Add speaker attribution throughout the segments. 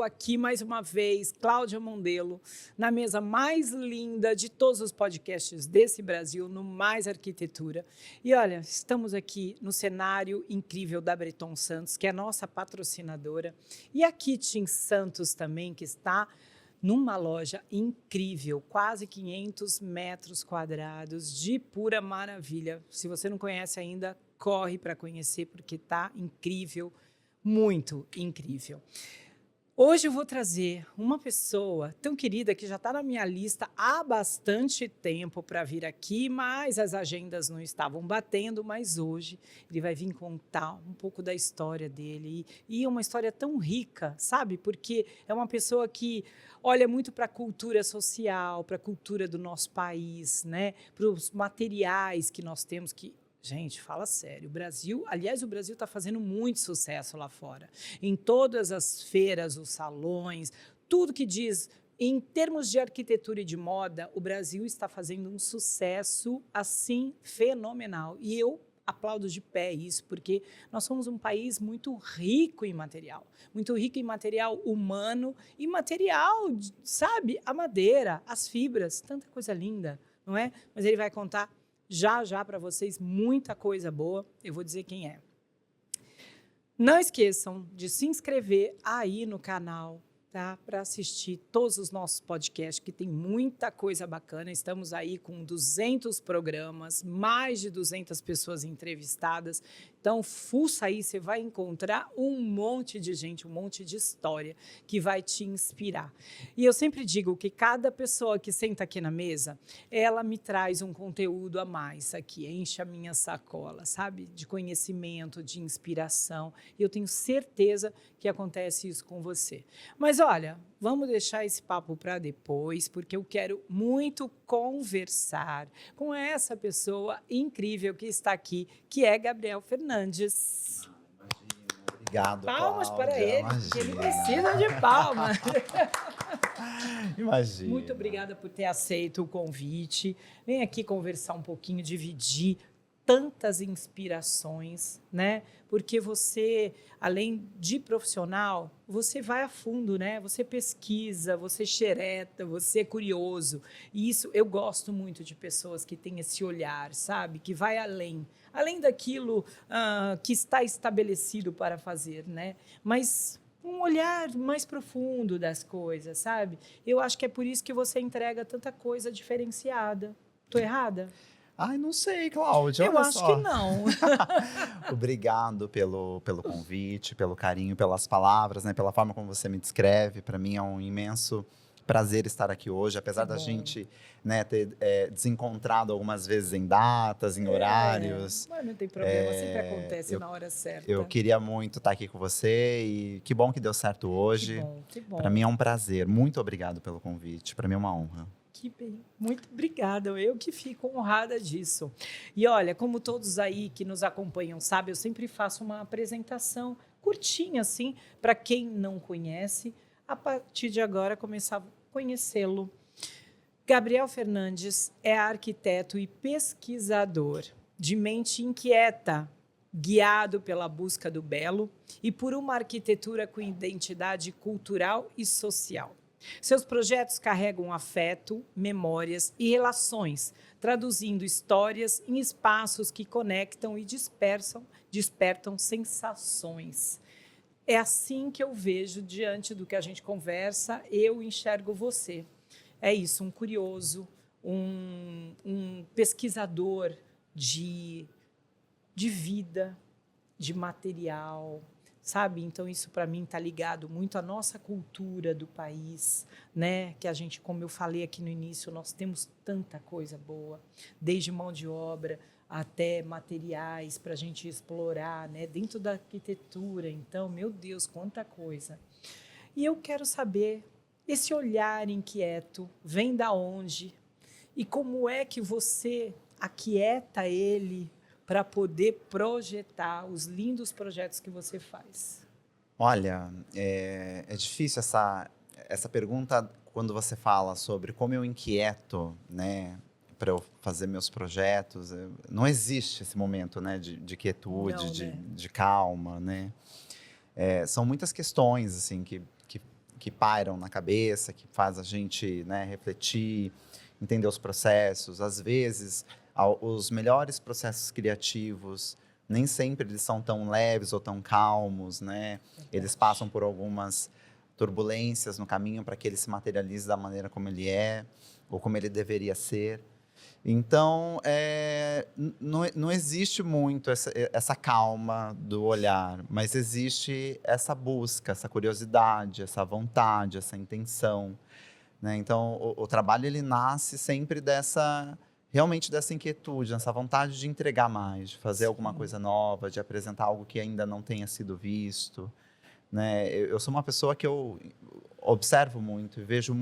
Speaker 1: eu aqui mais uma vez, Cláudia Mondelo, na mesa mais linda de todos os podcasts desse Brasil, no Mais Arquitetura. E olha, estamos aqui no cenário incrível da Breton Santos, que é a nossa patrocinadora, e a Kitchen Santos também, que está numa loja incrível, quase 500 metros quadrados, de pura maravilha. Se você não conhece ainda, corre para conhecer, porque está incrível, muito incrível. Hoje eu vou trazer uma pessoa tão querida que já está na minha lista há bastante tempo para vir aqui, mas as agendas não estavam batendo, mas hoje ele vai vir contar um pouco da história dele e uma história tão rica, sabe? Porque é uma pessoa que olha muito para a cultura social, para a cultura do nosso país, né? Para os materiais que nós temos que... Gente, fala sério, o Brasil está fazendo muito sucesso lá fora. Em todas as feiras, os salões, tudo que diz, em termos de arquitetura e de moda, o Brasil está fazendo um sucesso, assim, fenomenal. E eu aplaudo de pé isso, porque nós somos um país muito rico em material humano e material, sabe, a madeira, as fibras, tanta coisa linda, não é? Mas ele vai contar já para vocês muita coisa boa. Eu vou dizer quem é. Não esqueçam de se inscrever aí no canal, tá? Para assistir todos os nossos podcasts, que tem muita coisa bacana. Estamos aí com 200 programas, mais de 200 pessoas entrevistadas. Então, fuça aí, você vai encontrar um monte de gente, um monte de história que vai te inspirar. E eu sempre digo que cada pessoa que senta aqui na mesa, ela me traz um conteúdo a mais aqui, enche a minha sacola, sabe? De conhecimento, de inspiração. E eu tenho certeza que acontece isso com você. Mas olha, vamos deixar esse papo para depois, porque eu quero muito conversar com essa pessoa incrível que está aqui, que é Gabriel Fernandes.
Speaker 2: Obrigado,
Speaker 1: palmas
Speaker 2: Cláudia,
Speaker 1: para ele, porque ele precisa de palmas.
Speaker 2: Imagina.
Speaker 1: Muito obrigada por ter aceito o convite. Vem aqui conversar um pouquinho, dividir tantas inspirações, né? Porque você, além de profissional, você vai a fundo, né? Você pesquisa, você xereta, você é curioso. E isso, eu gosto muito de pessoas que têm esse olhar, sabe? Que vai além daquilo que está estabelecido para fazer, né? Mas um olhar mais profundo das coisas, sabe? Eu acho que é por isso que você entrega tanta coisa diferenciada. Tô errada?
Speaker 2: Ai, não sei, Cláudia,
Speaker 1: Eu
Speaker 2: olha
Speaker 1: acho
Speaker 2: só.
Speaker 1: que não.
Speaker 2: Obrigado pelo convite, pelo carinho, pelas palavras, né? Pela forma como você me descreve. Para mim é um imenso prazer estar aqui hoje, apesar da gente, né, ter desencontrado algumas vezes em datas, em horários.
Speaker 1: Mas não tem problema, sempre acontece na hora certa.
Speaker 2: Eu queria muito estar aqui com você e que bom que deu certo hoje.
Speaker 1: Que bom.
Speaker 2: Para mim é um prazer. Muito obrigado pelo convite. Para mim é uma honra.
Speaker 1: Que bem, muito obrigada, eu que fico honrada disso. E olha, como todos aí que nos acompanham sabem, eu sempre faço uma apresentação curtinha assim, para quem não conhece, a partir de agora começar a conhecê-lo. Gabriel Fernandes é arquiteto e pesquisador de mente inquieta, guiado pela busca do belo e por uma arquitetura com identidade cultural e social. Seus projetos carregam afeto, memórias e relações, traduzindo histórias em espaços que conectam e despertam sensações. É assim que eu vejo, diante do que a gente conversa, eu enxergo você. É isso, um curioso, um pesquisador de vida, de material, sabe? Então, isso para mim está ligado muito à nossa cultura do país, né? Que a gente, como eu falei aqui no início, nós temos tanta coisa boa, desde mão de obra até materiais para a gente explorar, né? Dentro da arquitetura. Então, meu Deus, quanta coisa. E eu quero saber, esse olhar inquieto vem da onde? E como é que você aquieta ele para poder projetar os lindos projetos que você faz?
Speaker 2: Olha, é difícil essa pergunta quando você fala sobre como eu inquieto, né, para eu fazer meus projetos. Não existe esse momento, né, de quietude,
Speaker 1: Não, né?
Speaker 2: de calma, né? São muitas questões assim que que pairam na cabeça, que faz a gente, né, refletir, entender os processos. Às vezes, os melhores processos criativos nem sempre eles são tão leves ou tão calmos, né? Eles passam por algumas turbulências no caminho para que ele se materialize da maneira como ele é ou como ele deveria ser. Então, não existe muito essa calma do olhar, mas existe essa busca, essa curiosidade, essa vontade, essa intenção, né? Então, o trabalho ele nasce sempre realmente dessa inquietude, dessa vontade de entregar mais, de fazer alguma coisa nova, de apresentar algo que ainda não tenha sido visto, né? Eu sou uma pessoa que eu observo muito e vejo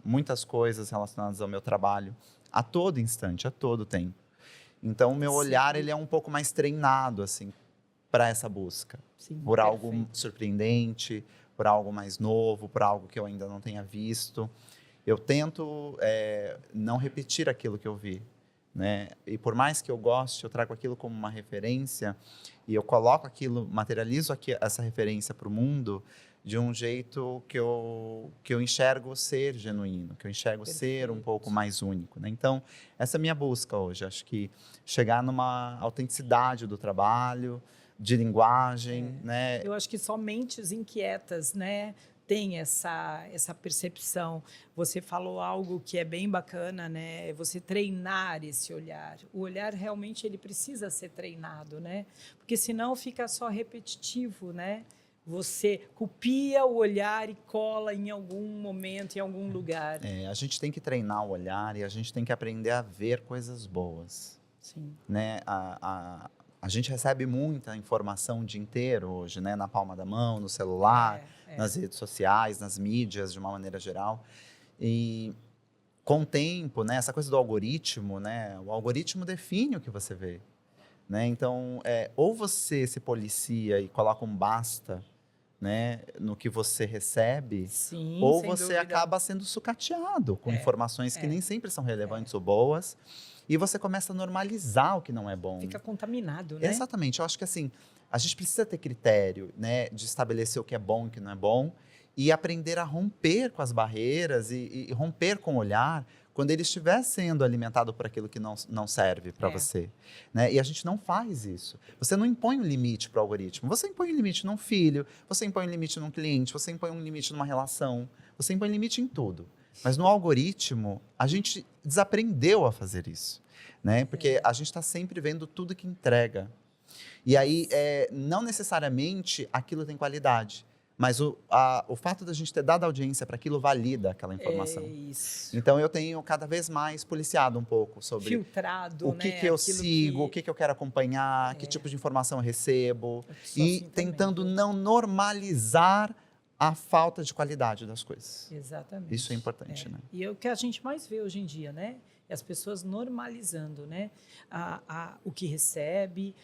Speaker 2: muitas coisas relacionadas ao meu trabalho a todo instante, a todo tempo. Então, o meu olhar ele é um pouco mais treinado assim para essa busca, por algo surpreendente, por algo mais novo, por algo que eu ainda não tenha visto. Eu tento não repetir aquilo que eu vi, né? E por mais que eu goste, eu trago aquilo como uma referência e eu coloco aquilo, materializo essa referência para o mundo de um jeito que eu enxergo ser genuíno, que eu enxergo ser um pouco mais único, né? Então, essa é a minha busca hoje. Acho que chegar numa autenticidade do trabalho, de linguagem, né?
Speaker 1: Eu acho que só mentes inquietas, né, tem essa percepção. Você falou algo que é bem bacana, né? Você treinar esse olhar. O olhar realmente ele precisa ser treinado, né? Porque senão fica só repetitivo, né? Você copia o olhar e cola em algum momento, em algum lugar.
Speaker 2: A gente tem que treinar o olhar e a gente tem que aprender a ver coisas boas.
Speaker 1: Sim.
Speaker 2: Né? A gente recebe muita informação o dia inteiro hoje, né? Na palma da mão, no celular, nas redes sociais, nas mídias, de uma maneira geral. E com o tempo, né? Essa coisa do algoritmo, né? O algoritmo define o que você vê. Né? Então, ou você se policia e coloca um basta, né, no que você recebe,
Speaker 1: sim,
Speaker 2: ou
Speaker 1: sem
Speaker 2: você
Speaker 1: dúvida.
Speaker 2: acaba sendo sucateado com informações que nem sempre são relevantes ou boas, e você começa a normalizar o que não é bom.
Speaker 1: Fica contaminado, né?
Speaker 2: Exatamente. Eu acho que assim, a gente precisa ter critério, né, de estabelecer o que é bom e o que não é bom, e aprender a romper com as barreiras e romper com o olhar quando ele estiver sendo alimentado por aquilo que não serve para você. Né? E a gente não faz isso. Você não impõe um limite para o algoritmo. Você impõe um limite num filho, você impõe um limite num cliente, você impõe um limite numa relação, você impõe um limite em tudo. Mas no algoritmo, a gente desaprendeu a fazer isso. Né? Porque a gente está sempre vendo tudo que entrega. E aí, não necessariamente aquilo tem qualidade. Mas o fato da gente ter dado audiência para aquilo valida aquela informação.
Speaker 1: Isso.
Speaker 2: Então, eu tenho cada vez mais policiado um pouco sobre
Speaker 1: filtrado,
Speaker 2: o que eu sigo, o que eu quero acompanhar, que tipo de informação eu recebo. E
Speaker 1: assim
Speaker 2: tentando
Speaker 1: também,
Speaker 2: não normalizar a falta de qualidade das coisas.
Speaker 1: Exatamente.
Speaker 2: Isso é importante, né?
Speaker 1: E é o que a gente mais vê hoje em dia, né? É as pessoas normalizando, né? O que recebe,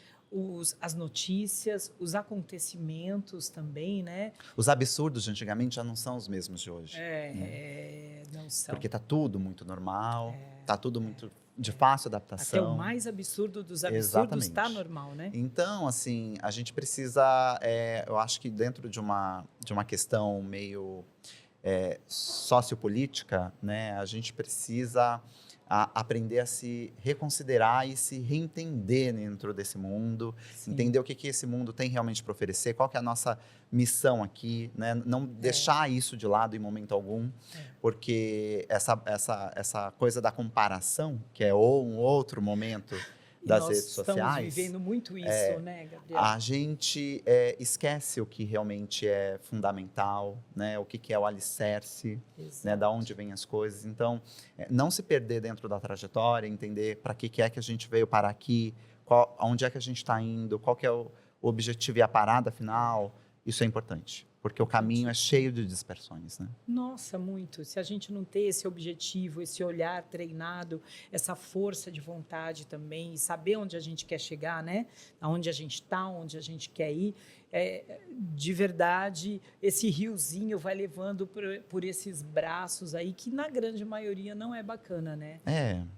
Speaker 1: as notícias, os acontecimentos também, né?
Speaker 2: Os absurdos de antigamente já não são os mesmos de hoje.
Speaker 1: Não são.
Speaker 2: Porque está tudo muito normal, está tudo muito de fácil adaptação.
Speaker 1: Até o mais absurdo dos absurdos está normal, né?
Speaker 2: Então, assim, a gente precisa, eu acho que dentro de uma questão meio sociopolítica, né, a gente precisa aprender a se reconsiderar e se reentender dentro desse mundo, entender o que esse mundo tem realmente para oferecer, qual que é a nossa missão aqui, né? Não deixar isso de lado em momento algum, porque essa coisa da comparação, que é um outro momento das redes sociais.
Speaker 1: Nós estamos vivendo muito isso, né, Gabriel?
Speaker 2: A gente esquece o que realmente é fundamental, né? O que é o alicerce, né? Da onde vêm as coisas. Então, não se perder dentro da trajetória, entender para que é que a gente veio parar aqui, onde é que a gente está indo, qual que é o objetivo e a parada final. Isso é importante, porque o caminho é cheio de dispersões, né?
Speaker 1: Nossa, muito. Se a gente não ter esse objetivo, esse olhar treinado, essa força de vontade também, e saber onde a gente quer chegar, né? Aonde a gente está, onde a gente quer ir, de verdade, esse riozinho vai levando por esses braços aí, que na grande maioria não é bacana, né?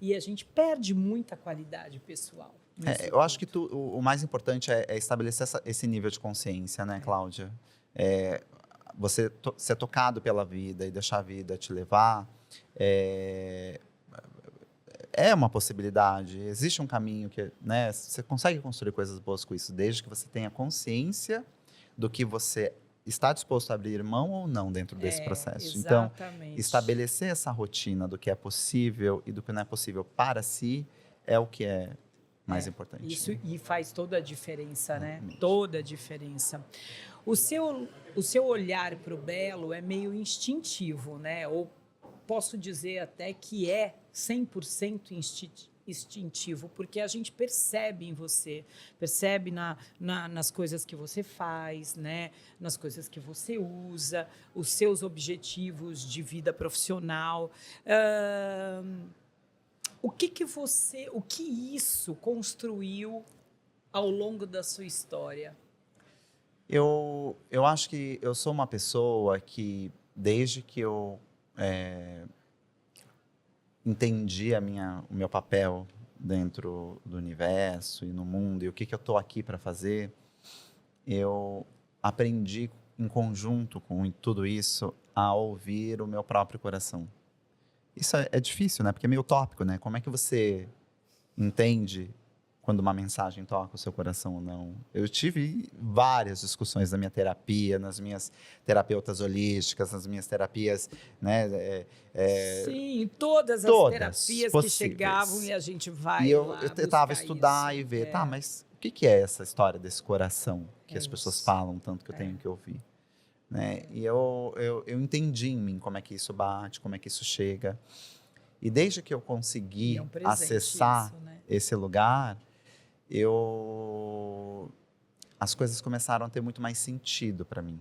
Speaker 1: E a gente perde muita qualidade pessoal.
Speaker 2: Eu acho que o mais importante é estabelecer esse nível de consciência, né, Cláudia? você ser tocado pela vida e deixar a vida te levar, é, é uma possibilidade. Existe um caminho que, né, você consegue construir coisas boas com isso, desde que você tenha consciência do que você está disposto a abrir mão ou não dentro desse processo. Então,
Speaker 1: Exatamente.
Speaker 2: estabelecer essa rotina do que é possível e do que não é possível para si é o que é mais importante.
Speaker 1: Isso, e faz toda a diferença, né?
Speaker 2: Exatamente.
Speaker 1: Toda a diferença. O seu olhar para o belo é meio instintivo, né? Ou posso dizer até que é 100% instintivo, porque a gente percebe em você, percebe nas coisas que você faz, né? Nas coisas que você usa, os seus objetivos de vida profissional. O que isso construiu ao longo da sua história?
Speaker 2: Eu acho que eu sou uma pessoa que, desde que eu entendi o meu papel dentro do universo e no mundo, e o que eu estou aqui para fazer, eu aprendi, em conjunto com tudo isso, a ouvir o meu próprio coração. Isso é difícil, né? Porque é meio utópico, né? Como é que você entende quando uma mensagem toca o seu coração ou não? Eu tive várias discussões na minha terapia, nas minhas terapeutas holísticas, nas minhas terapias, né?
Speaker 1: Sim, todas as
Speaker 2: todas
Speaker 1: terapias
Speaker 2: possíveis.
Speaker 1: que chegavam e a gente vai
Speaker 2: E eu
Speaker 1: lá
Speaker 2: tentava
Speaker 1: buscar
Speaker 2: estudar
Speaker 1: isso.
Speaker 2: e ver, tá, mas o que é essa história desse coração que as pessoas
Speaker 1: Isso.
Speaker 2: falam tanto que eu tenho que ouvir? Né? E eu entendi em mim como é que isso bate, como é que isso chega. E desde que eu
Speaker 1: E
Speaker 2: consegui
Speaker 1: é um presente
Speaker 2: acessar
Speaker 1: isso, né?
Speaker 2: esse lugar, as coisas começaram a ter muito mais sentido para mim.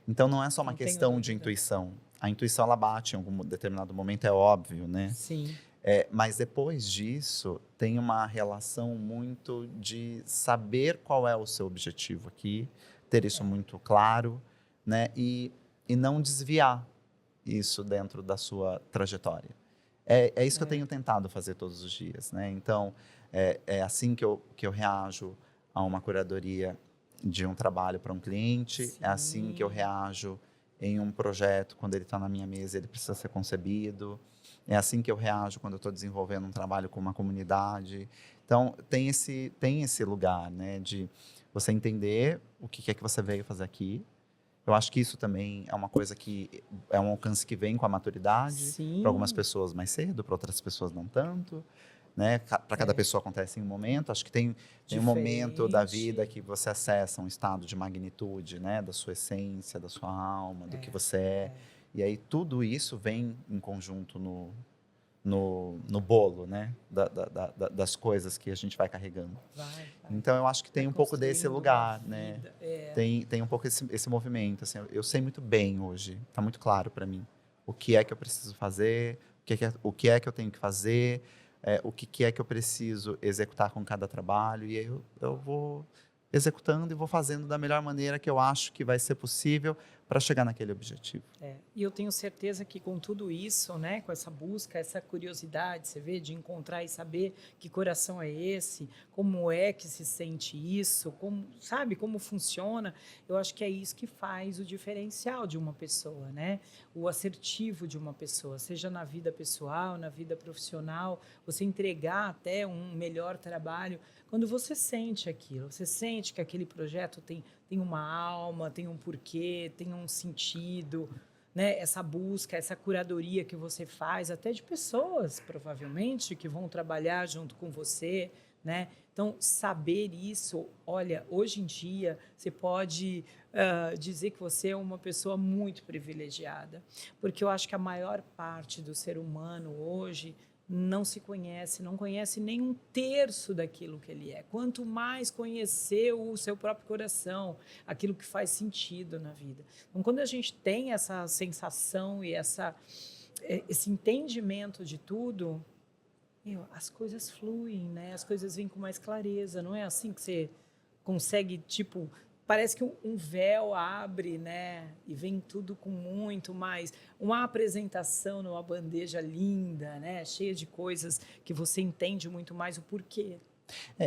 Speaker 2: Então não é só uma
Speaker 1: Não tenho
Speaker 2: questão de
Speaker 1: dúvida.
Speaker 2: intuição. A intuição ela bate em algum determinado momento, é óbvio, né?
Speaker 1: Sim.
Speaker 2: Mas depois disso, tem uma relação muito de saber qual é o seu objetivo aqui, ter isso muito claro, né? E não desviar isso dentro da sua trajetória. É isso que eu tenho tentado fazer todos os dias, né? Então, é assim que eu reajo a uma curadoria de um trabalho para um cliente,
Speaker 1: Sim.
Speaker 2: é assim que eu reajo em um projeto, quando ele está na minha mesa, ele precisa ser concebido. É assim que eu reajo quando eu estou desenvolvendo um trabalho com uma comunidade. Então, tem esse lugar, né, de você entender o que é que você veio fazer aqui. Eu acho que isso também é uma coisa que é um alcance que vem com a maturidade.
Speaker 1: Sim.
Speaker 2: Para algumas pessoas mais cedo, para outras pessoas não tanto. Né? Para cada pessoa acontece em um momento. Acho que tem um momento da vida que você acessa um estado de magnitude, né? Da sua essência, da sua alma, do que você é. E aí tudo isso vem em conjunto no bolo, né? Das coisas que a gente vai carregando.
Speaker 1: Vai.
Speaker 2: Então eu acho que tem um pouco desse lugar, né? Tem um pouco esse movimento. Assim, eu sei muito bem hoje, está muito claro para mim o que é que eu preciso fazer, o que é que eu tenho que fazer, o que é que eu preciso executar com cada trabalho, e aí eu vou executando e vou fazendo da melhor maneira que eu acho que vai ser possível para chegar naquele objetivo.
Speaker 1: E eu tenho certeza que com tudo isso, né, com essa busca, essa curiosidade, você vê, de encontrar e saber que coração é esse, como é que se sente isso, como funciona, eu acho que é isso que faz o diferencial de uma pessoa, né? O assertivo de uma pessoa, seja na vida pessoal, na vida profissional, você entregar até um melhor trabalho, quando você sente aquilo, você sente que aquele projeto tem uma alma, tem um porquê, tem um sentido, né? Essa busca, essa curadoria que você faz, até de pessoas, provavelmente, que vão trabalhar junto com você, né? Então, saber isso, olha, hoje em dia, você pode dizer que você é uma pessoa muito privilegiada, porque eu acho que a maior parte do ser humano hoje não se conhece, não conhece nem um terço daquilo que ele é. Quanto mais conhecer o seu próprio coração, aquilo que faz sentido na vida. Então, quando a gente tem essa sensação e esse entendimento de tudo, as coisas fluem, né? As coisas vêm com mais clareza. Não é assim que você consegue, tipo... Parece que um véu abre, né? E vem tudo com muito mais... Uma apresentação numa bandeja linda, né? Cheia de coisas que você entende muito mais o porquê.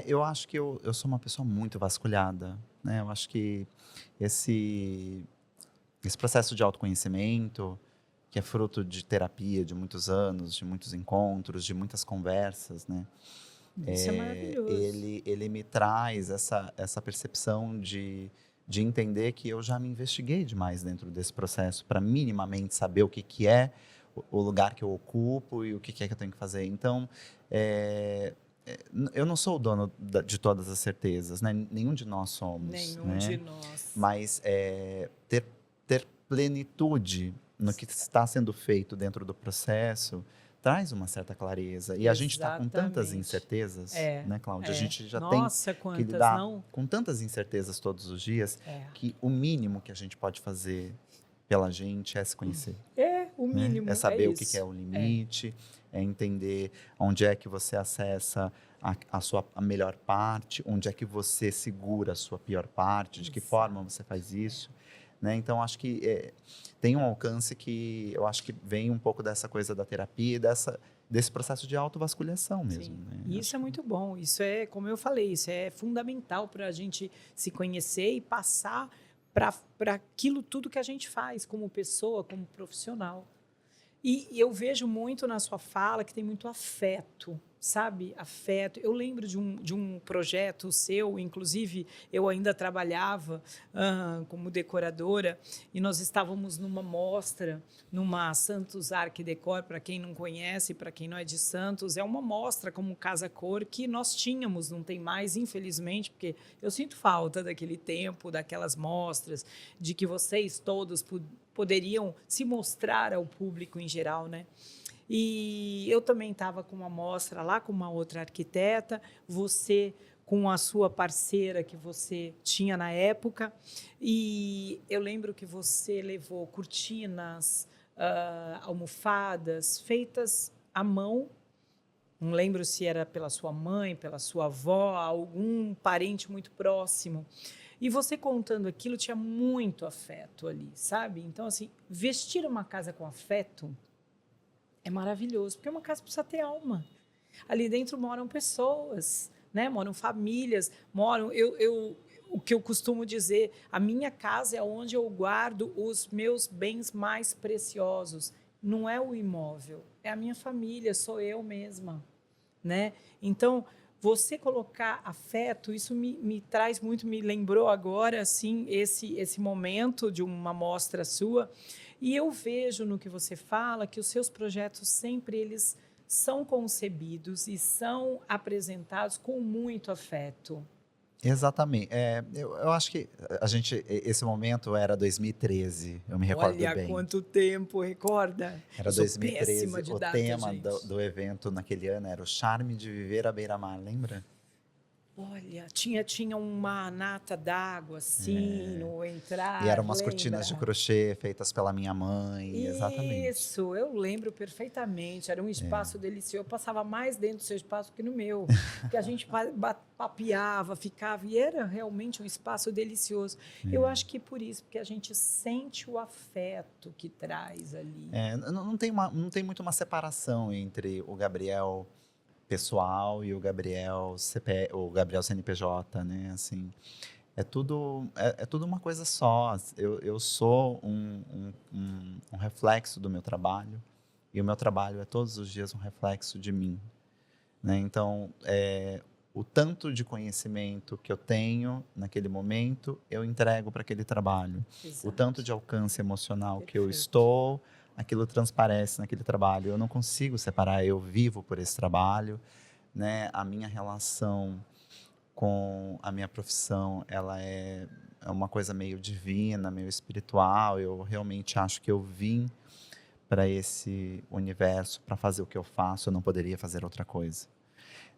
Speaker 2: Eu acho que eu sou uma pessoa muito vasculhada, né? Eu acho que esse processo de autoconhecimento, que é fruto de terapia de muitos anos, de muitos encontros, de muitas conversas, né?
Speaker 1: Isso é maravilhoso.
Speaker 2: Ele me traz essa percepção de entender que eu já me investiguei demais dentro desse processo para minimamente saber o que, que é o lugar que eu ocupo e o que é que eu tenho que fazer. Então, eu não sou o dono de todas as certezas, né? Nenhum de nós somos.
Speaker 1: Nenhum
Speaker 2: né?
Speaker 1: de nós.
Speaker 2: Mas ter plenitude no que está sendo feito dentro do processo traz uma certa clareza. E a gente está com tantas
Speaker 1: Exatamente.
Speaker 2: incertezas, né, Cláudia? A gente já
Speaker 1: Nossa,
Speaker 2: tem que
Speaker 1: quantas,
Speaker 2: lidar
Speaker 1: não?
Speaker 2: com tantas incertezas todos os dias
Speaker 1: É.
Speaker 2: que o mínimo que a gente pode fazer pela gente é se conhecer.
Speaker 1: É, o
Speaker 2: né?
Speaker 1: mínimo.
Speaker 2: É saber o
Speaker 1: isso.
Speaker 2: que é o limite, é entender onde é que você acessa a melhor parte, onde é que você segura a sua pior parte, de que forma você faz isso. Né? Então, acho que tem um alcance que eu acho que vem um pouco dessa coisa da terapia e desse processo de autovasculhação mesmo. Né?
Speaker 1: E isso é muito bom. Isso é, como eu falei, isso é fundamental para a gente se conhecer e passar para aquilo tudo que a gente faz como pessoa, como profissional. E eu vejo muito na sua fala que tem muito afeto, sabe? Afeto. Eu lembro de um projeto seu, inclusive eu ainda trabalhava como decoradora e nós estávamos numa mostra, numa Santos Arc Decor, para quem não conhece, para quem não é de Santos, é uma mostra como Casa Cor que nós tínhamos, não tem mais, infelizmente, porque eu sinto falta daquele tempo, daquelas mostras, de que vocês todos poderiam se mostrar ao público em geral, né? E eu também estava com uma mostra lá com uma outra arquiteta, você com a sua parceira que você tinha na época, e eu lembro que você levou cortinas, almofadas feitas à mão. Não lembro se era pela sua mãe, pela sua avó, algum parente muito próximo. E você contando aquilo tinha muito afeto ali, sabe? Então, assim, vestir uma casa com afeto é maravilhoso, porque uma casa precisa ter alma. Ali dentro moram pessoas, né? Moram famílias, moram... o que eu costumo dizer, a minha casa é onde eu guardo os meus bens mais preciosos. Não é o imóvel, é a minha família, sou eu mesma, né? Então, você colocar afeto, isso me traz muito, me lembrou agora, assim, esse momento de uma mostra sua. E eu vejo no que você fala que os seus projetos sempre eles são concebidos e são apresentados com muito afeto.
Speaker 2: Exatamente. Eu acho que esse momento era 2013, eu me recordo bem.
Speaker 1: Olha quanto tempo, recorda?
Speaker 2: Era
Speaker 1: Eu sou
Speaker 2: 2013,
Speaker 1: péssima de
Speaker 2: o
Speaker 1: data,
Speaker 2: tema
Speaker 1: gente.
Speaker 2: do evento naquele ano era o charme de viver à beira-mar, lembra?
Speaker 1: Olha, tinha uma nata d'água assim no entrar.
Speaker 2: E eram umas
Speaker 1: lembra?
Speaker 2: cortinas de crochê feitas pela minha mãe, exatamente.
Speaker 1: Isso, eu lembro perfeitamente. Era um espaço delicioso. Eu passava mais dentro do seu espaço que no meu. Porque a gente papeava, ficava, e era realmente um espaço delicioso. Eu acho que por isso, porque a gente sente o afeto que traz ali.
Speaker 2: Não tem muito uma separação entre o Gabriel pessoal e o Gabriel CNPJ, né? Assim, é tudo uma coisa só. Eu sou um reflexo do meu trabalho e o meu trabalho é todos os dias um reflexo de mim, né? Então, o tanto de conhecimento que eu tenho naquele momento, eu entrego para aquele trabalho.
Speaker 1: Exato.
Speaker 2: O tanto de alcance emocional que eu
Speaker 1: Perfeito.
Speaker 2: estou, aquilo transparece naquele trabalho. Eu não consigo separar, eu vivo por esse trabalho, né? A minha relação com a minha profissão, ela é uma coisa meio divina, meio espiritual. Eu realmente acho que eu vim para esse universo para fazer o que eu faço. Eu não poderia fazer outra coisa,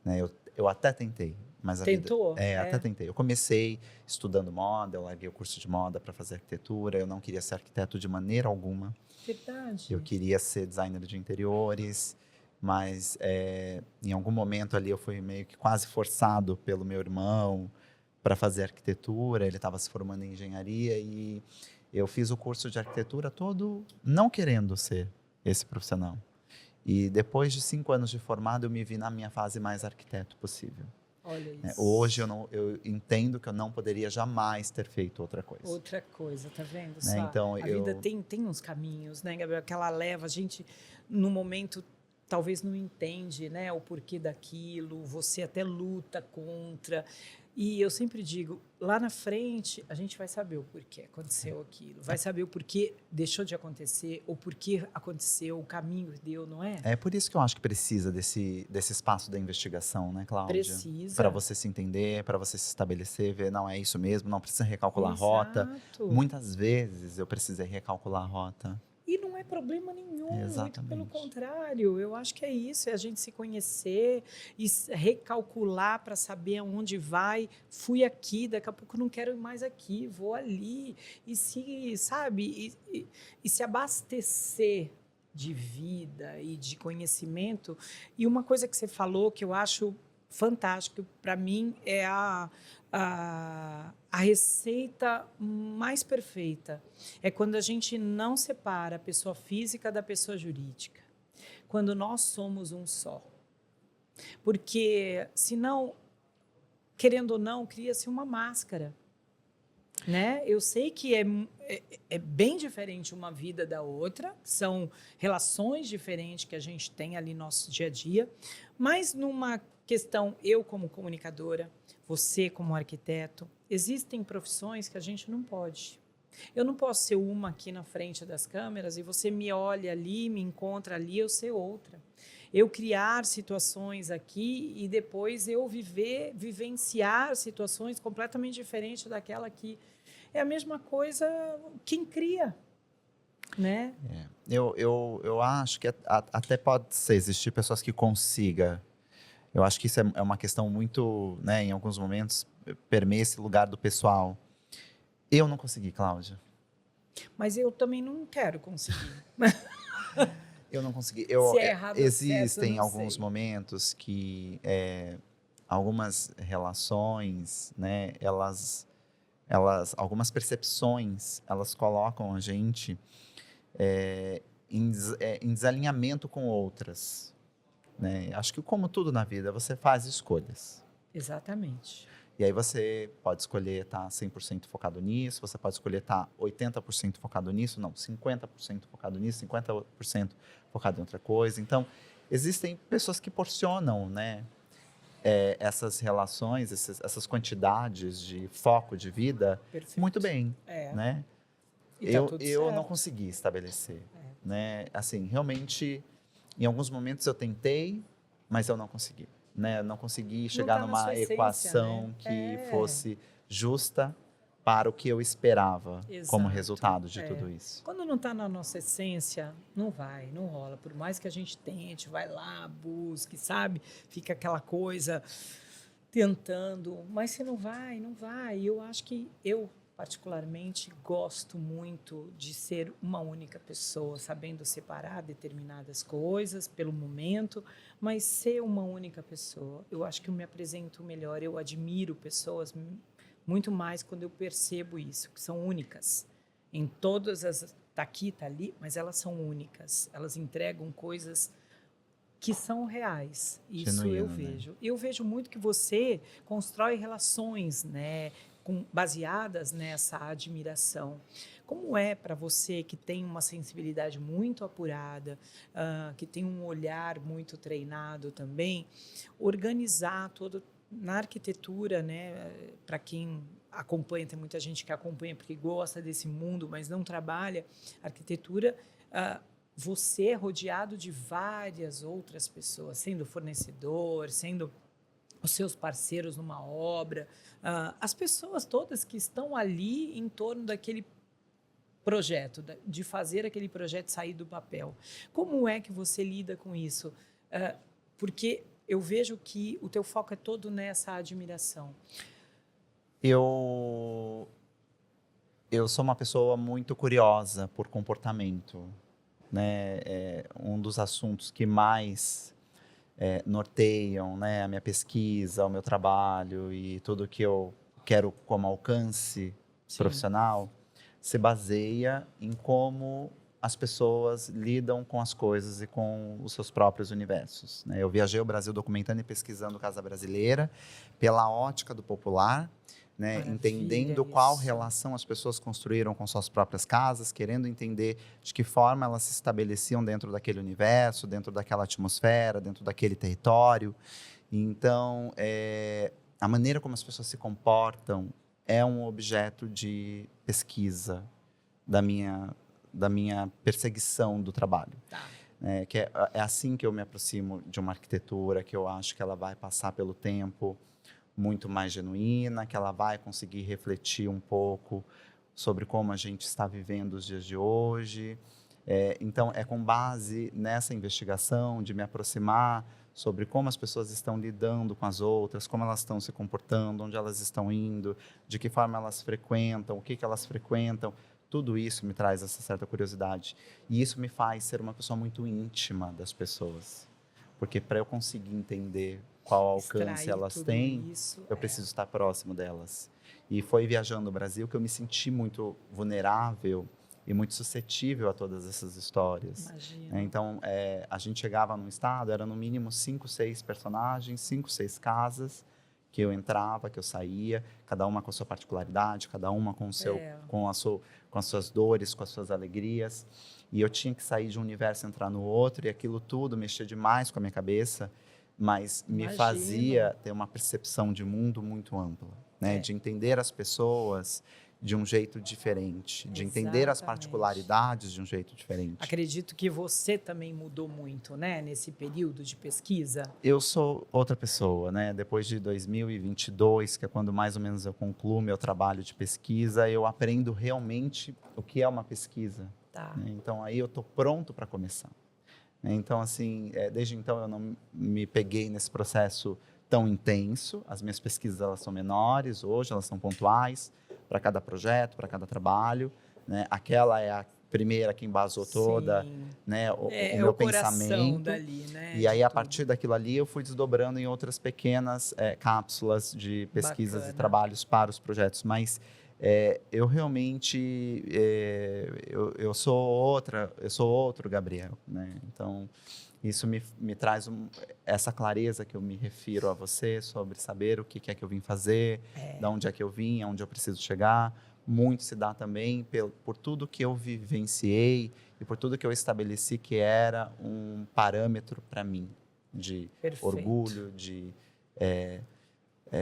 Speaker 2: né? Eu até tentei, mas
Speaker 1: Tentou?
Speaker 2: até tentei. Eu comecei estudando moda, eu larguei o curso de moda para fazer arquitetura. Eu não queria ser arquiteto de maneira alguma.
Speaker 1: Verdade.
Speaker 2: Eu queria ser designer de interiores, mas em algum momento ali eu fui meio que quase forçado pelo meu irmão para fazer arquitetura. Ele estava se formando em engenharia e eu fiz o curso de arquitetura todo não querendo ser esse profissional. E depois de 5 anos de formado, eu me vi na minha fase mais arquiteto possível.
Speaker 1: Olha
Speaker 2: né?
Speaker 1: isso.
Speaker 2: Hoje eu entendo que eu não poderia jamais ter feito outra coisa.
Speaker 1: Outra coisa, tá vendo?
Speaker 2: Né?
Speaker 1: Só
Speaker 2: Então,
Speaker 1: a vida tem uns caminhos, né, Gabriel? Que ela leva a gente, no momento, talvez não entende, né, o porquê daquilo, você até luta contra. E eu sempre digo, lá na frente, a gente vai saber o porquê aconteceu aquilo, vai saber o porquê deixou de acontecer, ou porquê aconteceu, o caminho que deu, não é?
Speaker 2: É por isso que eu acho que precisa desse espaço da investigação, né, Cláudia?
Speaker 1: Precisa.
Speaker 2: Para você se entender, para você se estabelecer, ver, não, é isso mesmo, não precisa recalcular a rota.
Speaker 1: Exato.
Speaker 2: Muitas vezes eu precisei recalcular a rota.
Speaker 1: E não é problema nenhum, muito
Speaker 2: Exatamente.
Speaker 1: pelo contrário. Eu acho que é isso, é a gente se conhecer e recalcular para saber aonde vai. Fui aqui, daqui a pouco não quero ir mais aqui, vou ali. E se, sabe, e se abastecer de vida e de conhecimento. E uma coisa que você falou que eu acho fantástico, para mim, é a receita mais perfeita. É quando a gente não separa a pessoa física da pessoa jurídica. Quando nós somos um só. Porque, senão, querendo ou não, cria-se uma máscara. Né? Eu sei que é bem diferente uma vida da outra, são relações diferentes que a gente tem ali no nosso dia a dia, mas numa questão, eu como comunicadora, você como arquiteto, existem profissões que a gente não pode. Eu não posso ser uma aqui na frente das câmeras e você me olha ali, me encontra ali, eu ser outra. Eu criar situações aqui e depois eu vivenciar situações completamente diferentes daquela que é a mesma coisa quem cria, né?
Speaker 2: Eu acho que até pode existir pessoas que consigam. Eu acho que isso é uma questão muito, né, em alguns momentos, permeia esse lugar do pessoal. Eu não consegui, Cláudia.
Speaker 1: Mas eu também não quero conseguir.
Speaker 2: Eu não consegui.
Speaker 1: Se é errado ou certo,
Speaker 2: Existem
Speaker 1: eu não
Speaker 2: alguns
Speaker 1: sei.
Speaker 2: momentos que algumas relações, né, algumas percepções, elas colocam a gente em desalinhamento com outras. Né? Acho que, como tudo na vida, você faz escolhas.
Speaker 1: Exatamente.
Speaker 2: E aí você pode escolher estar 100% focado nisso, você pode escolher estar 80% focado nisso, não, 50% focado nisso, 50% focado em outra coisa. Então, existem pessoas que porcionam, né, essas relações, essas quantidades de foco de vida
Speaker 1: Perfeito.
Speaker 2: muito bem,
Speaker 1: É.
Speaker 2: né?
Speaker 1: E tá tudo
Speaker 2: Eu não
Speaker 1: certo.
Speaker 2: consegui estabelecer, né? Assim, realmente, em alguns momentos eu tentei, mas eu não consegui, né? Não consegui chegar
Speaker 1: tá na
Speaker 2: numa
Speaker 1: sua essência,
Speaker 2: equação
Speaker 1: né?
Speaker 2: que fosse justa para o que eu esperava como
Speaker 1: Exato.
Speaker 2: resultado de tudo isso.
Speaker 1: Quando não está na nossa essência, não vai, não rola. Por mais que a gente tente, vai lá, busque, sabe? Fica aquela coisa tentando, mas se não vai, não vai. E eu acho que eu, particularmente, gosto muito de ser uma única pessoa, sabendo separar determinadas coisas pelo momento, mas ser uma única pessoa. Eu acho que eu me apresento melhor, eu admiro pessoas muito mais quando eu percebo isso, que são únicas. Em todas as... Tá aqui, tá ali, mas elas são únicas. Elas entregam coisas que são reais. Isso eu vejo. Eu vejo muito que você constrói relações, né, baseadas nessa admiração. Como é para você que tem uma sensibilidade muito apurada, que tem um olhar muito treinado também, organizar todo na arquitetura, né, para quem acompanha, tem muita gente que acompanha porque gosta desse mundo, mas não trabalha arquitetura, você é rodeado de várias outras pessoas, sendo fornecedor, sendo os seus parceiros numa obra, as pessoas todas que estão ali em torno daquele projeto, de fazer aquele projeto sair do papel. Como é que você lida com isso? Porque eu vejo que o teu foco é todo nessa admiração.
Speaker 2: Eu sou uma pessoa muito curiosa por comportamento, né? Um dos assuntos que mais norteiam, né, a minha pesquisa, o meu trabalho e tudo que eu quero como alcance profissional se baseia em como as pessoas lidam com as coisas e com os seus próprios universos, né? Eu viajei o Brasil documentando e pesquisando Casa Brasileira pela ótica do popular, né?
Speaker 1: Maravilha
Speaker 2: Entendendo qual
Speaker 1: isso.
Speaker 2: relação as pessoas construíram com suas próprias casas, querendo entender de que forma elas se estabeleciam dentro daquele universo, dentro daquela atmosfera, dentro daquele território. Então, a maneira como as pessoas se comportam é um objeto de pesquisa da minha perseguição do trabalho.
Speaker 1: Tá.
Speaker 2: Que é assim que eu me aproximo de uma arquitetura, que eu acho que ela vai passar pelo tempo muito mais genuína, que ela vai conseguir refletir um pouco sobre como a gente está vivendo os dias de hoje. Então, é com base nessa investigação de me aproximar sobre como as pessoas estão lidando com as outras, como elas estão se comportando, onde elas estão indo, de que forma elas frequentam, o que elas frequentam. Tudo isso me traz essa certa curiosidade. E isso me faz ser uma pessoa muito íntima das pessoas. Porque para eu conseguir entender qual alcance
Speaker 1: Extrair
Speaker 2: elas
Speaker 1: tudo
Speaker 2: têm,
Speaker 1: isso,
Speaker 2: eu preciso estar próximo delas. E foi viajando o Brasil que eu me senti muito vulnerável e muito suscetível a todas essas histórias.
Speaker 1: Imagina.
Speaker 2: Então, a gente chegava num estado, era no mínimo 5, 6 personagens, 5, 6 casas, que eu entrava, que eu saía, cada uma com a sua particularidade, cada uma com as suas dores, com as suas alegrias. E eu tinha que sair de um universo e entrar no outro, e aquilo tudo mexia demais com a minha cabeça, mas me fazia ter uma percepção de mundo muito ampla, né? De entender as pessoas de um jeito diferente, de entender as particularidades de um jeito diferente.
Speaker 1: Acredito que você também mudou muito, né, nesse período de pesquisa.
Speaker 2: Eu sou outra pessoa, né? Depois de 2022, que é quando mais ou menos eu concluo meu trabalho de pesquisa, eu aprendo realmente o que é uma pesquisa.
Speaker 1: Tá.
Speaker 2: Né? Então, aí eu estou pronto para começar. Então, assim, desde então eu não me peguei nesse processo tão intenso. As minhas pesquisas, elas são menores hoje, elas são pontuais para cada projeto, para cada trabalho, né? Aquela é a primeira que embasou toda, né, o meu pensamento.
Speaker 1: Dali, né,
Speaker 2: e aí, a partir daquilo ali, eu fui desdobrando em outras pequenas cápsulas de pesquisas e trabalhos para os projetos. Mas eu realmente eu sou outro Gabriel, né? Então, isso me traz essa clareza que eu me refiro a você sobre saber o que é que eu vim fazer, de onde é que eu vim, aonde eu preciso chegar. Muito se dá também por tudo que eu vivenciei e por tudo que eu estabeleci que era um parâmetro para mim de orgulho, de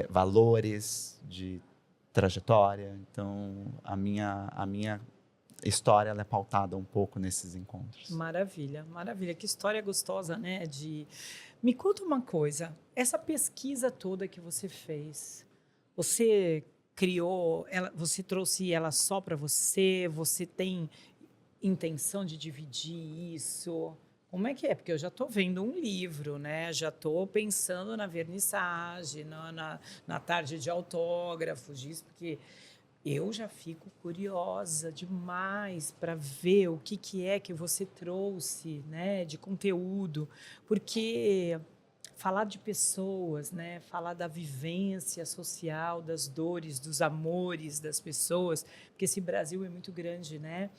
Speaker 2: valores, de trajetória. Então, a minha história ela é pautada um pouco nesses encontros.
Speaker 1: Maravilha, maravilha. Que história gostosa, né? Me conta uma coisa. Essa pesquisa toda que você fez, você criou, você trouxe ela só para você? Você tem intenção de dividir isso? Como é que é? Porque eu já estou vendo um livro, né? Já estou pensando na vernissagem, na tarde de autógrafos, disso, porque eu já fico curiosa demais para ver o que é que você trouxe, né, de conteúdo, porque falar de pessoas, né, falar da vivência social, das dores, dos amores das pessoas, porque esse Brasil é muito grande, né?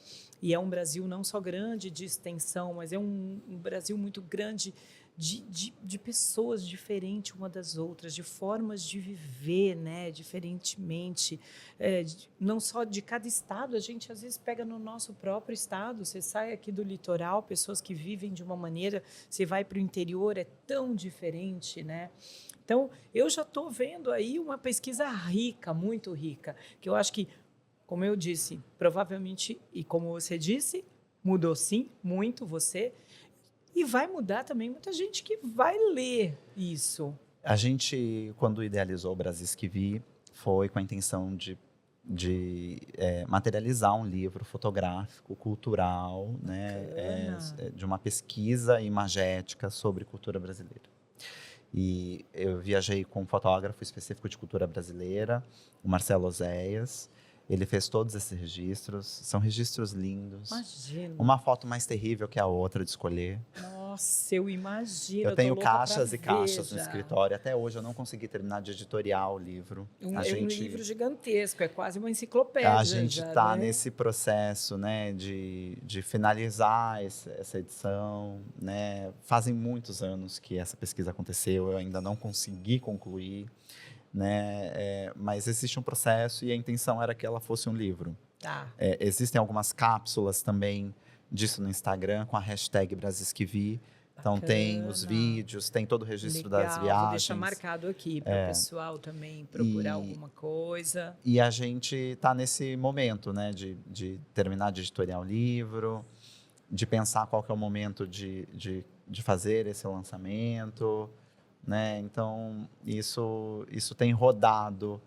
Speaker 1: E é um Brasil não só grande de extensão, mas é um Brasil muito grande de pessoas diferentes uma das outras, de formas de viver, né, diferentemente, não só de cada estado. A gente às vezes pega no nosso próprio estado, você sai aqui do litoral, pessoas que vivem de uma maneira, você vai para o interior, é tão diferente, né? Então, eu já estou vendo aí uma pesquisa rica, muito rica, que eu acho que, como eu disse, provavelmente, e como você disse, mudou sim, muito você. E vai mudar também muita gente que vai ler isso.
Speaker 2: A gente, quando idealizou o Brasil Esquivi, foi com a intenção de materializar um livro fotográfico, cultural, né, de uma pesquisa imagética sobre cultura brasileira. E eu viajei com um fotógrafo específico de cultura brasileira, o Marcelo Oséias. Ele fez todos esses registros, são registros lindos.
Speaker 1: Imagina.
Speaker 2: Uma foto mais terrível que a outra de escolher.
Speaker 1: Nossa. Nossa, eu imagino.
Speaker 2: Eu tenho
Speaker 1: tô louca pra
Speaker 2: caixas e
Speaker 1: ver
Speaker 2: caixas no
Speaker 1: já.
Speaker 2: escritório. Até hoje eu não consegui terminar de editorar o livro.
Speaker 1: Um,
Speaker 2: A
Speaker 1: é um
Speaker 2: gente,
Speaker 1: livro gigantesco, é quase uma
Speaker 2: a
Speaker 1: enciclopédia
Speaker 2: gente
Speaker 1: já,
Speaker 2: está
Speaker 1: né?
Speaker 2: nesse processo, né, de finalizar essa edição, né? Fazem muitos anos que essa pesquisa aconteceu, eu ainda não consegui concluir, né? Mas existe um processo e a intenção era que ela fosse um livro.
Speaker 1: Tá,
Speaker 2: Existem algumas cápsulas também disso no Instagram com a hashtag Brasisquivi. Então tem os
Speaker 1: bacana.
Speaker 2: vídeos, tem todo o registro das
Speaker 1: Legal, vou deixar
Speaker 2: viagens.
Speaker 1: marcado aqui para o pessoal também procurar
Speaker 2: E,
Speaker 1: alguma coisa.
Speaker 2: e a gente está nesse momento, né, de terminar de editoriar o livro, de pensar qual que é o momento de fazer esse lançamento, né? Então isso tem rodado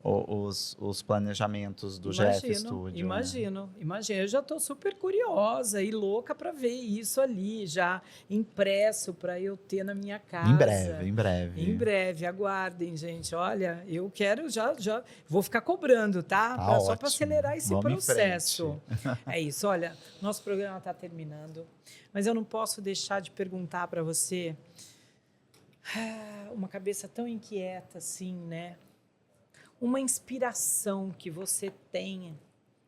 Speaker 2: os planejamentos do GF Studio, né?
Speaker 1: Imagino. Eu já estou super curiosa e louca para ver isso ali, já impresso para eu ter na minha casa.
Speaker 2: Em breve, em breve.
Speaker 1: Em breve, aguardem, gente. Olha, eu quero já vou ficar cobrando, tá?
Speaker 2: Tá
Speaker 1: Só para
Speaker 2: ótimo.
Speaker 1: acelerar esse
Speaker 2: Vamos em
Speaker 1: processo.
Speaker 2: frente.
Speaker 1: É isso. Olha, nosso programa está terminando, mas eu não posso deixar de perguntar para você, uma cabeça tão inquieta assim, né? Uma inspiração que você tenha,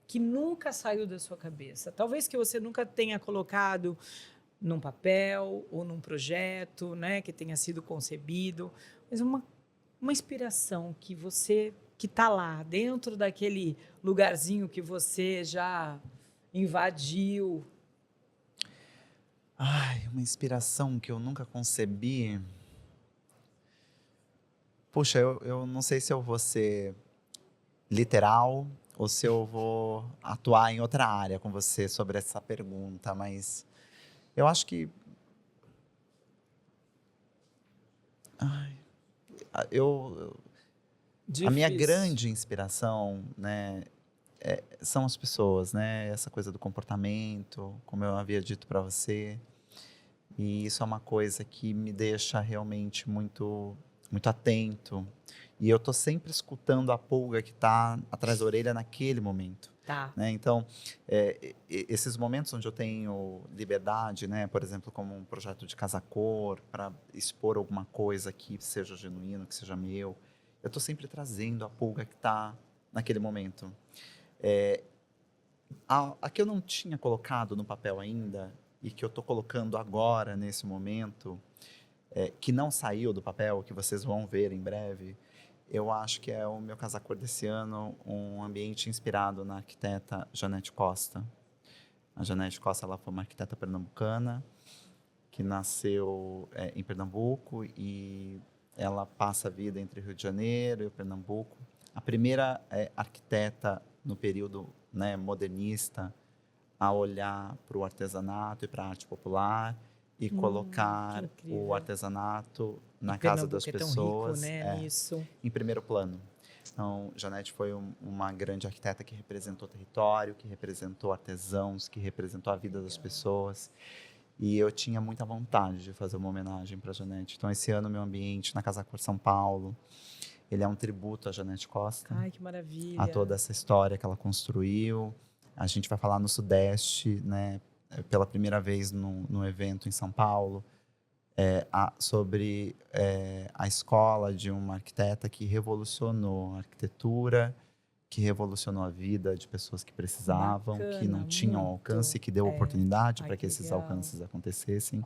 Speaker 1: que nunca saiu da sua cabeça. Talvez que você nunca tenha colocado num papel ou num projeto, né, que tenha sido concebido, mas uma inspiração que está lá, dentro daquele lugarzinho que você já invadiu.
Speaker 2: Ai, uma inspiração que eu nunca concebi. Puxa, eu não sei se eu vou ser literal ou se eu vou atuar em outra área com você sobre essa pergunta, mas eu acho que a minha
Speaker 1: Difícil.
Speaker 2: grande inspiração, né, são as pessoas, né? Essa coisa do comportamento, como eu havia dito para você. E isso é uma coisa que me deixa realmente muito, muito atento. E eu tô sempre escutando a pulga que está atrás da orelha naquele momento.
Speaker 1: Tá.
Speaker 2: Né? Então, esses momentos onde eu tenho liberdade, né? Por exemplo, como um projeto de casa-cor, para expor alguma coisa que seja genuíno, que seja meu, eu estou sempre trazendo a pulga que está naquele momento. A que eu não tinha colocado no papel ainda e que eu estou colocando agora, nesse momento, que não saiu do papel, que vocês vão ver em breve, eu acho que é o meu casa-cor desse ano, um ambiente inspirado na arquiteta Janete Costa. A Janete Costa, ela foi uma arquiteta pernambucana que nasceu em Pernambuco e ela passa a vida entre Rio de Janeiro e Pernambuco. A primeira arquiteta no período, né, modernista a olhar para o artesanato e para a arte popular e colocar o artesanato na casa das pessoas,
Speaker 1: é tão rico, né, nisso.
Speaker 2: em primeiro plano. Então, Janete foi uma grande arquiteta que representou território, que representou artesãos, que representou a vida das pessoas. E eu tinha muita vontade de fazer uma homenagem para Janete. Então, esse ano, meu ambiente na Casa Cor São Paulo, ele é um tributo a Janete Costa.
Speaker 1: Ai, que maravilha.
Speaker 2: A toda essa história que ela construiu. A gente vai falar no Sudeste, né, pela primeira vez no evento em São Paulo, sobre a escola de uma arquiteta que revolucionou a arquitetura, que revolucionou a vida de pessoas que precisavam,
Speaker 1: bacana,
Speaker 2: que não tinham
Speaker 1: muito.
Speaker 2: alcance, que deu oportunidade para que esses
Speaker 1: legal.
Speaker 2: alcances acontecessem.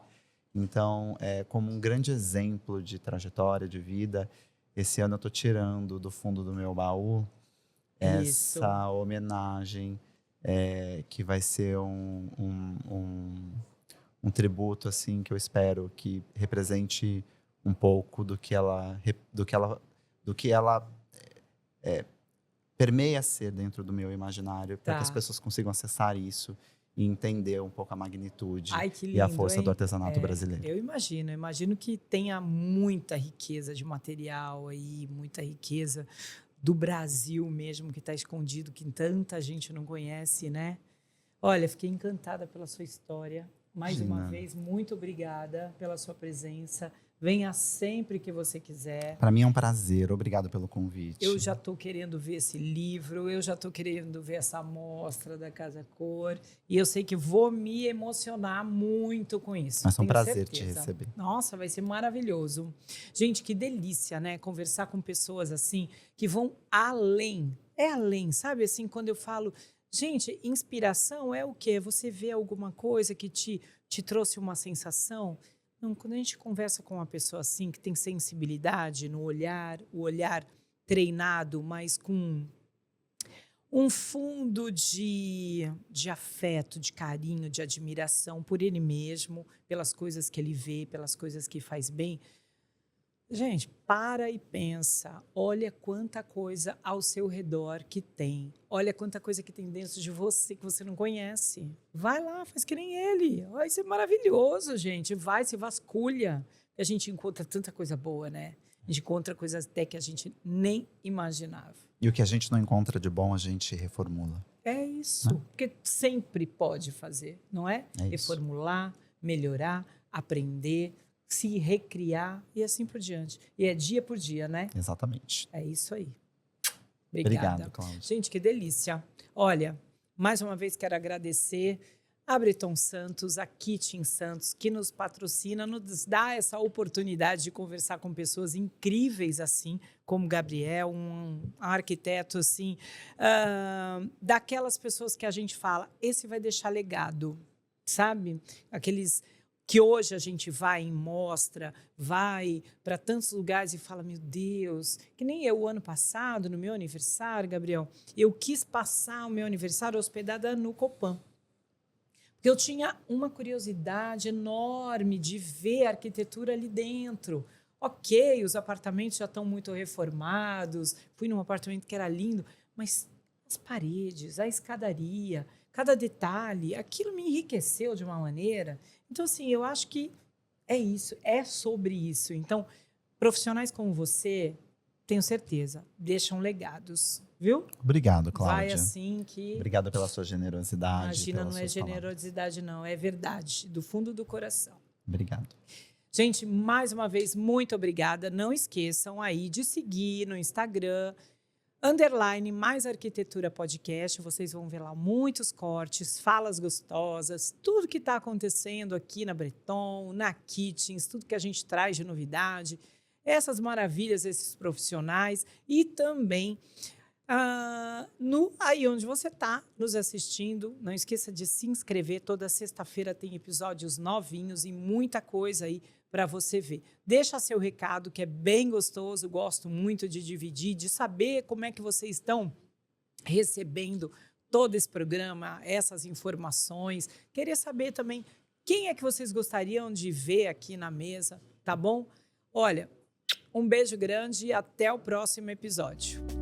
Speaker 2: Então, como um grande exemplo de trajetória de vida, esse ano eu estou tirando do fundo do meu baú essa homenagem, que vai ser um tributo assim que eu espero que represente um pouco do que ela permeia ser dentro do meu imaginário, para que as pessoas consigam acessar isso e entender um pouco a magnitude e a força do artesanato brasileiro.
Speaker 1: Eu imagino que tenha muita riqueza de material aí, muita riqueza do Brasil mesmo, que está escondido, que tanta gente não conhece, né? Olha, fiquei encantada pela sua história. Mais uma vez, muito obrigada pela sua presença. Venha sempre que você quiser.
Speaker 2: Para mim é um prazer. Obrigado pelo convite.
Speaker 1: Eu já estou querendo ver esse livro, eu já estou querendo ver essa amostra da Casa Cor. E eu sei que vou me emocionar muito com isso.
Speaker 2: Mas é um
Speaker 1: tenho
Speaker 2: prazer te
Speaker 1: certeza.
Speaker 2: receber.
Speaker 1: Nossa, vai ser maravilhoso. Gente, que delícia, né? Conversar com pessoas assim, que vão além. É além, sabe? Assim, quando eu falo... Gente, inspiração é o quê? Você vê alguma coisa que te trouxe uma sensação... Não, quando a gente conversa com uma pessoa assim, que tem sensibilidade no olhar, o olhar treinado, mas com um fundo de afeto, de carinho, de admiração por ele mesmo, pelas coisas que ele vê, pelas coisas que faz bem. Gente, para e pensa. Olha quanta coisa ao seu redor que tem. Olha quanta coisa que tem dentro de você que você não conhece. Vai lá, faz que nem ele. Vai ser maravilhoso, gente. Vai, se vasculha. A gente encontra tanta coisa boa, né? A gente encontra coisas até que a gente nem imaginava.
Speaker 2: E o que a gente não encontra de bom, a gente reformula.
Speaker 1: É isso. Né? Porque sempre pode fazer, não é?
Speaker 2: É isso.
Speaker 1: Reformular, melhorar, aprender, se recriar e assim por diante. E é dia por dia, né?
Speaker 2: Exatamente.
Speaker 1: É isso aí. Obrigada.
Speaker 2: Obrigado, Cláudia.
Speaker 1: Gente, que delícia. Olha, mais uma vez quero agradecer a Breton Santos, a Kitchen Santos, que nos patrocina, nos dá essa oportunidade de conversar com pessoas incríveis assim, como Gabriel, um arquiteto assim, daquelas pessoas que a gente fala, esse vai deixar legado, sabe? Aqueles que hoje a gente vai em mostra, vai para tantos lugares e fala, meu Deus, que nem eu, o ano passado, no meu aniversário, Gabriel, eu quis passar o meu aniversário hospedada no Copan. Porque eu tinha uma curiosidade enorme de ver a arquitetura ali dentro. Ok, os apartamentos já estão muito reformados, fui num apartamento que era lindo, mas as paredes, a escadaria, cada detalhe, aquilo me enriqueceu de uma maneira. Então, assim, eu acho que é isso, é sobre isso. Então, profissionais como você, tenho certeza, deixam legados, viu?
Speaker 2: Obrigado, Cláudia.
Speaker 1: Vai assim que...
Speaker 2: Obrigado pela sua generosidade.
Speaker 1: Imagina, não é generosidade, não, é verdade, do fundo do coração.
Speaker 2: Obrigado.
Speaker 1: Gente, mais uma vez, muito obrigada. Não esqueçam aí de seguir no Instagram, _mais Arquitetura Podcast, vocês vão ver lá muitos cortes, falas gostosas, tudo que está acontecendo aqui na Breton, na Kitchens, tudo que a gente traz de novidade, essas maravilhas, esses profissionais e também aí onde você está nos assistindo, não esqueça de se inscrever, toda sexta-feira tem episódios novinhos e muita coisa aí para você ver. Deixa seu recado, que é bem gostoso, gosto muito de dividir, de saber como é que vocês estão recebendo todo esse programa, essas informações. Queria saber também quem é que vocês gostariam de ver aqui na mesa, tá bom? Olha, um beijo grande e até o próximo episódio.